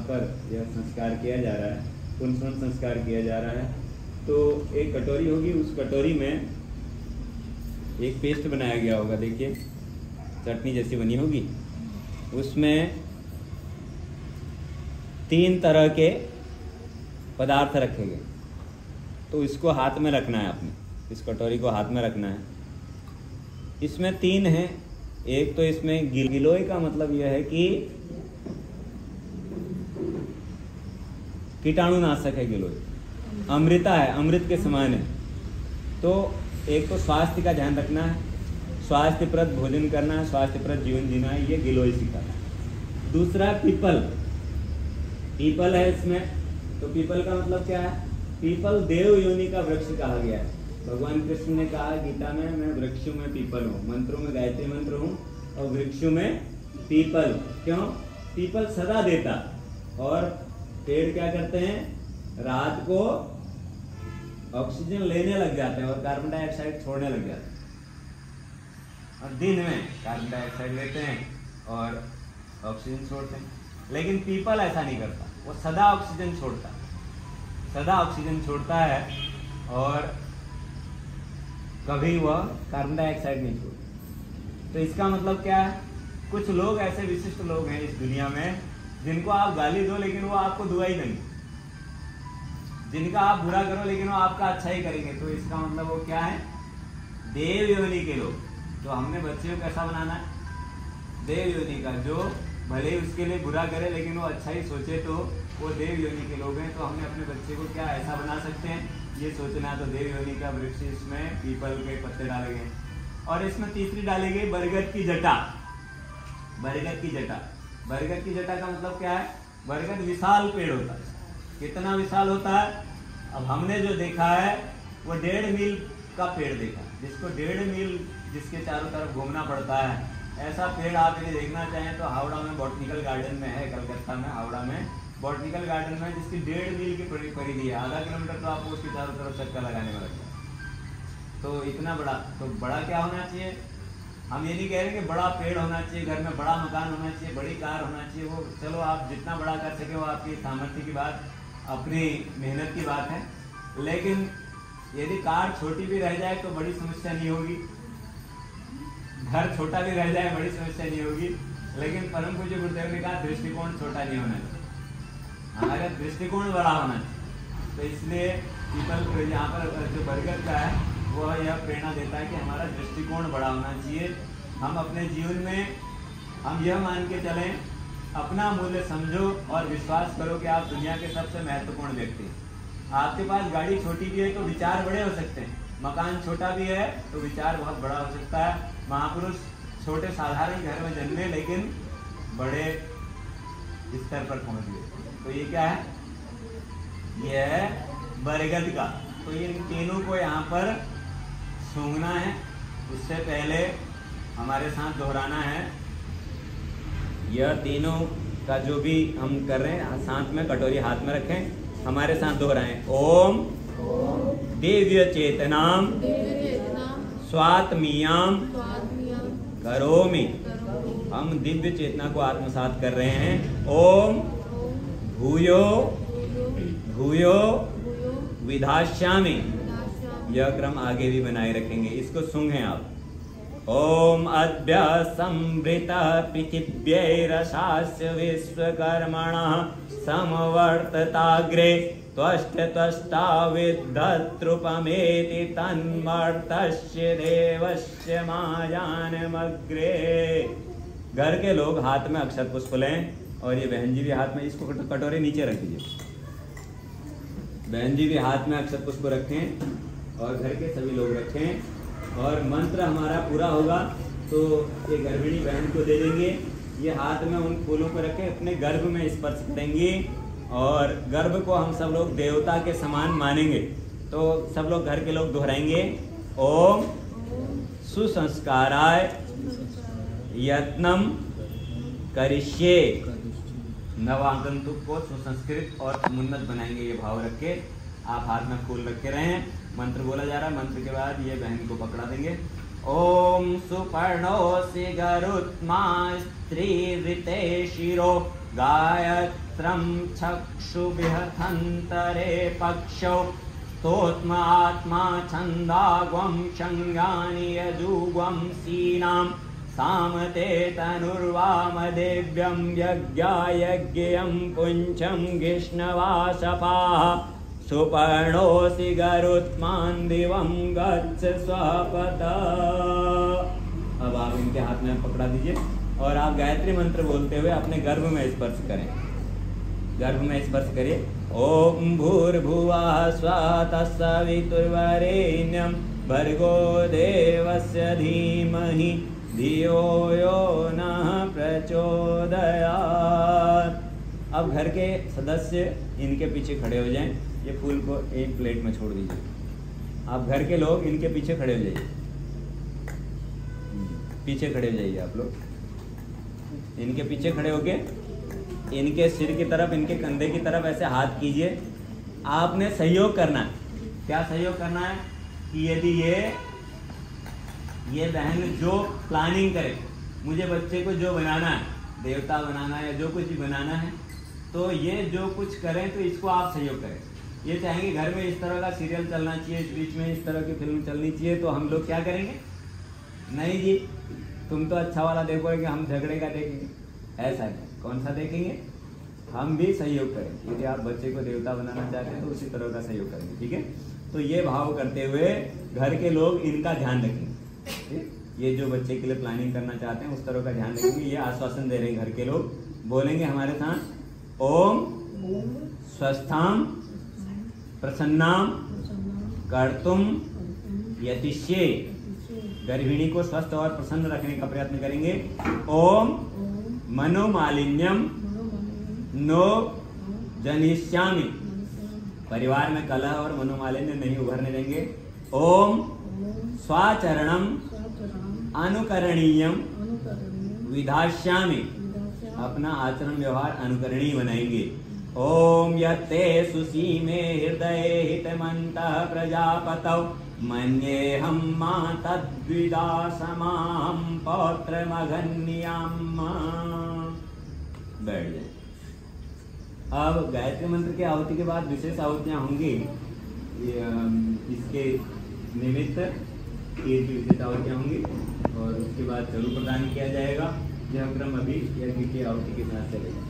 पर यह संस्कार किया जा रहा है, पुनः संस्कार किया जा रहा है। तो एक कटोरी होगी, उस कटोरी में एक पेस्ट बनाया गया होगा, देखिए चटनी जैसी बनी होगी, उसमें 3 तरह के पदार्थ रखे गए। तो इसको हाथ में रखना है, आपने इस कटोरी को हाथ में रखना है। इसमें 3 हैं। एक तो इसमें गिलोय का मतलब यह है कि कीटाणुनाशक है गिलोय, अमृता है, अमृत के समान है। तो एक तो स्वास्थ्य का ध्यान रखना है, स्वास्थ्यप्रद भोजन करना है, स्वास्थ्यप्रद जीवन जीना है, ये गिलोय सिखाता है। दूसरा पीपल, पीपल है इसमें। तो पीपल का मतलब क्या है? पीपल देव योनि का वृक्ष कहा गया है। भगवान कृष्ण ने कहा गीता में, मैं वृक्षों में पीपल हूँ, मंत्रों में गायत्री मंत्र हूँ और वृक्षों में पीपल। क्यों? पीपल सदा देता, और पेड़ क्या करते हैं? रात को ऑक्सीजन लेने लग जाते हैं और कार्बन डाइऑक्साइड छोड़ने लग जाते हैं, और दिन में कार्बन डाइऑक्साइड लेते हैं और ऑक्सीजन छोड़ते हैं। लेकिन पीपल ऐसा नहीं करता, वो सदा ऑक्सीजन छोड़ता है, सदा ऑक्सीजन छोड़ता है और कभी वह कार्बन डाइऑक्साइड नहीं छोड़ता। तो इसका मतलब क्या है? कुछ लोग ऐसे विशिष्ट लोग हैं इस दुनिया में जिनको आप गाली दो लेकिन वो आपको दुआ ही नहीं, जिनका आप बुरा करो लेकिन वो आपका अच्छा ही करेंगे। तो इसका मतलब वो क्या है? देव योनि के लोग। तो हमने बच्चे को कैसा बनाना है? देव योनि का, जो भले ही उसके लिए बुरा करे लेकिन वो अच्छा ही सोचे, तो वो देव योनि के लोग हैं। तो हमने अपने बच्चे को क्या ऐसा बना सकते हैं, ये सोचना। तो देव योनि का वृक्ष, इसमें पीपल के पत्ते डाले गए, और इसमें तीसरी डाली गई बरगद की जटा। बरगद की जटा, बरगद की जटा का मतलब क्या है? बरगद विशाल पेड़ होता है। कितना विशाल होता है? अब हमने जो देखा है वो 1.5 मील का पेड़ देखा, जिसको 1.5 मील जिसके चारों तरफ घूमना पड़ता है। ऐसा पेड़ आप यदि देखना चाहें तो हावड़ा में बॉटनिकल गार्डन में है, कलकत्ता में हावड़ा में बॉटनिकल गार्डन में, जिसकी 1.5 मील की परिधि है। आधा किलोमीटर तो आपको उसके चारों तरफ चक्कर लगाने में लगता है। तो इतना बड़ा, तो बड़ा क्या होना चाहिए? हम ये नहीं कह रहे कि बड़ा पेड़ होना चाहिए, घर में बड़ा मकान होना चाहिए, बड़ी कार होना चाहिए। वो चलो आप जितना बड़ा कर सके वो आपकी सामर्थ्य की बात, अपनी मेहनत की बात है। लेकिन यदि कार छोटी भी रह जाए तो बड़ी समस्या नहीं होगी, घर छोटा भी रह जाए बड़ी समस्या नहीं होगी। लेकिन परम पूज्य गुरुदेव ने कहा दृष्टिकोण छोटा नहीं होना चाहिए, हमारा दृष्टिकोण बड़ा होना चाहिए। तो इसलिए पीपल यहाँ पर जो बरगद का है वह यह प्रेरणा देता है कि हमारा दृष्टिकोण बड़ा होना चाहिए। हम अपने जीवन में हम यह मान के चलें, अपना मूल्य समझो और विश्वास करो कि आप दुनिया के सबसे महत्वपूर्ण व्यक्ति हैं। आपके पास गाड़ी छोटी भी है तो विचार बड़े हो सकते हैं, मकान छोटा भी है तो विचार बहुत बड़ा हो सकता है। महापुरुष छोटे साधारण घर में जन्मे लेकिन बड़े स्तर पर पहुंच गए। तो ये क्या है? ये है बरगद का। तो ये तीनों को यहाँ पर सूंघना है। उससे पहले हमारे साथ दोहराना है। यह तीनों का जो भी हम कर रहे हैं, साथ में कटोरी हाथ में रखें, हमारे साथ दोहराएं। ओम दिव्य चेतनाम स्वात्मीयाम करोमि। हम दिव्य चेतना को आत्मसात कर रहे हैं। ओम भूयो भूयो विधास्यामि। यह क्रम आगे भी बनाए रखेंगे, इसको सूंघें आप। ओम अद्य संवृतः पृथिव्यैरसास्य विश्वकर्मणः समवर्तताग्रे त्वष्टा विद्धत्रुपमेति तन्मर्तस्य देवस्य मायानमग्रे। घर के लोग हाथ में अक्षत पुष्प लें, और ये बहन जी भी हाथ में, इसको कटोरे नीचे रख दीजिए। बहन जी भी हाथ में अक्षत पुष्प रखें और घर के सभी लोग रखें, और मंत्र हमारा पूरा होगा तो ये गर्भिणी बहन को दे देंगे। ये हाथ में उन फूलों को रखें, अपने गर्भ में स्पर्श करेंगे, और गर्भ को हम सब लोग देवता के समान मानेंगे। तो सब लोग घर के लोग दोहराएंगे। ओम सुसंस्काराय यत्नम करिष्ये। नवागंतुक को सुसंस्कृत और समुन्नत बनाएंगे, ये भाव रख के आप हाथ में फूल रखे रहें। मंत्र बोला जा रहा है, मंत्र के बाद ये बहन को पकड़ा देंगे। ओम सुपर्णोऽसि गरुत्मा स्त्रीरिते शिरो गायत्रं चक्षुभिहन्तरे पक्षौ स्तोत्मात्मा छन्दाग्वं शङ्गानि यजुग्वं सीनां सामते तनुर्वामदेव्यं यज्ञायज्ञं पुञ्चं गिष्णवासपाः सुपर्णोऽसि गरुत्मान् दिवं गच्छ स्वपतः। अब आप इनके हाथ में पकड़ा दीजिए और आप गायत्री मंत्र बोलते हुए अपने गर्भ में स्पर्श करें। गर्भ में स्पर्श करिए। ओम भूर्भुवः स्वः तत्सवितुर्वरेण्यं भर्गो देवस्य धीमहि धियो यो नः प्रचोदयात्। अब घर के सदस्य इनके पीछे खड़े हो जाएं। ये फूल को एक प्लेट में छोड़ दीजिए। आप घर के लोग इनके पीछे खड़े हो जाइए। पीछे खड़े हो जाइए आप लोग। इनके पीछे खड़े होके इनके सिर की तरफ, इनके कंधे की तरफ ऐसे हाथ कीजिए। आपने सहयोग करना है। क्या सहयोग करना है कि यदि ये बहन जो प्लानिंग करे, मुझे बच्चे को जो बनाना है, देवता बनाना है या जो कुछ भी बनाना है, तो ये जो कुछ करें तो इसको आप सहयोग करें। ये चाहेंगे घर में इस तरह का सीरियल चलना चाहिए, इस बीच में इस तरह की फिल्म चलनी चाहिए, तो हम लोग क्या करेंगे? नहीं जी, तुम तो अच्छा वाला देखोगे, हम झगड़े का देखेंगे। ऐसा है, कौन सा देखेंगे? हम भी सहयोग करेंगे। यदि आप बच्चे को देवता बनाना चाहते हैं तो उसी तरह का सहयोग करेंगे। ठीक है, तो ये भाव करते हुए घर के लोग इनका ध्यान रखेंगे। ये जो बच्चे के लिए प्लानिंग करना चाहते हैं उस तरह का ध्यान रखेंगे। ये आश्वासन दे रहे हैं घर के लोग। बोलेंगे हमारे साथ, ओम स्वस्थाम प्रसन्नाम कर्तुम यतिष्ये। गर्भिणी को स्वस्थ और प्रसन्न रखने का प्रयत्न करेंगे। ओम मनोमालिन्यम नो जनिष्यामि। परिवार में कलह और मनोमालिन्य नहीं उभरने देंगे। ओम स्वाचरणम अनुकरणीयम विधास्यामि। अपना आचरण व्यवहार अनुकरणीय बनाएंगे। ओम यत्ते सुसीमे हृदये हितमन्तः प्रजापतौ मन्येऽहं मा तद्विदासमां पौत्रमघन्याम्। बैठ जाए। अब गायत्री मंत्र की आहुति के बाद विशेष आहुतियां होंगी। इसके निमित्त खीर की विशेष आहुतियां होंगी और उसके बाद जरूर प्रदान किया जाएगा। यह क्रम अभी यज्ञ की आहुति के साथ चलेगा।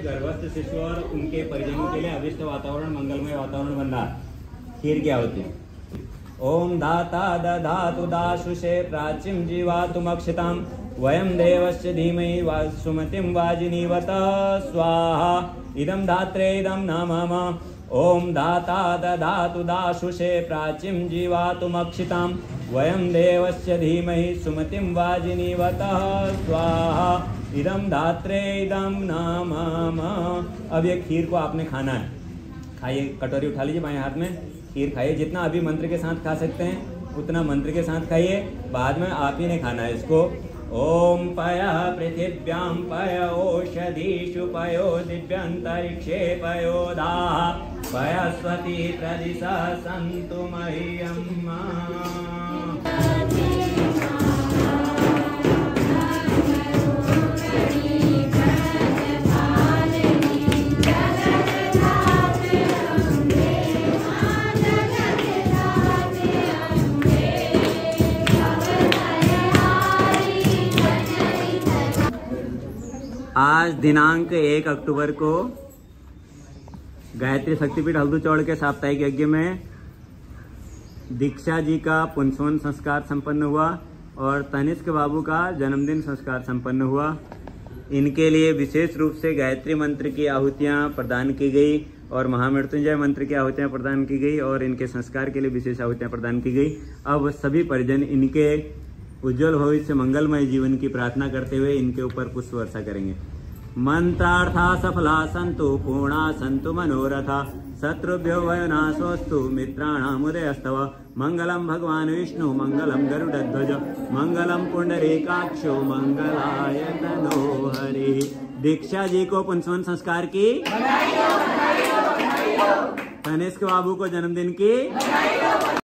गर्भस्थ शिशु और उनके परिजनों के लिए अभिष्ट वातावरण, मंगलमय वातावरण बन रहा। खीर क्या होती है? ओम धाता दधातु दाशुषे प्राचीं जीवातुमक्षितां वयं देवस्य धीमहि सुमतिं वाजिनीवत स्वाहा। इदं धात्रे इदं नमः। ओम धाता दधातु दाशुषे प्राचीं जीवातुमक्षितां वयं देवस्य धीमहि सुमतिं वाजिनीवत स्वाहा। इदम धात्रे इदम नमः। अब ये खीर को आपने खाना है। खाइए, कटोरी उठा लीजिए बाएं हाथ में, खीर खाइए। जितना अभी मंत्र के साथ खा सकते हैं उतना मंत्र के साथ खाइए, बाद में आप ही ने खाना है इसको। ओम पयः पृथिव्यां पय ओषधीषु पयो दिव्यंतरिक्षे पयोदाः पयस्वती प्रदिशः सन्तु मह्यम्। आज दिनांक 1 अक्टूबर को गायत्री शक्तिपीठ हल्दूचौड़ के साप्ताहिक यज्ञ में दीक्षा जी का पुंसवन संस्कार संपन्न हुआ और तनिष्क बाबू का जन्मदिन संस्कार संपन्न हुआ। इनके लिए विशेष रूप से गायत्री मंत्र की आहुतियां प्रदान की गई और महामृत्युंजय मंत्र की आहुतियां प्रदान की गई और इनके संस्कार के लिए विशेष आहुतियां प्रदान की गई। अब सभी परिजन इनके उज्जवल भविष्य मंगलमय जीवन की प्रार्थना करते हुए इनके ऊपर पुष्प वर्षा करेंगे। मंत्रार्था सफला संतु पूर्णा संतु मनोरथा शत्रुभ्यो वयोनाशोस्तु मित्राणाम उदयस्तव मंगलम भगवान विष्णु मंगलम गरुड़ध्वज मंगलम पुंडरीकाक्षो मंगलाय तनो हरि। दीक्षा जी को पुंसवन संस्कार की, तनिष्क बाबू को जन्मदिन की।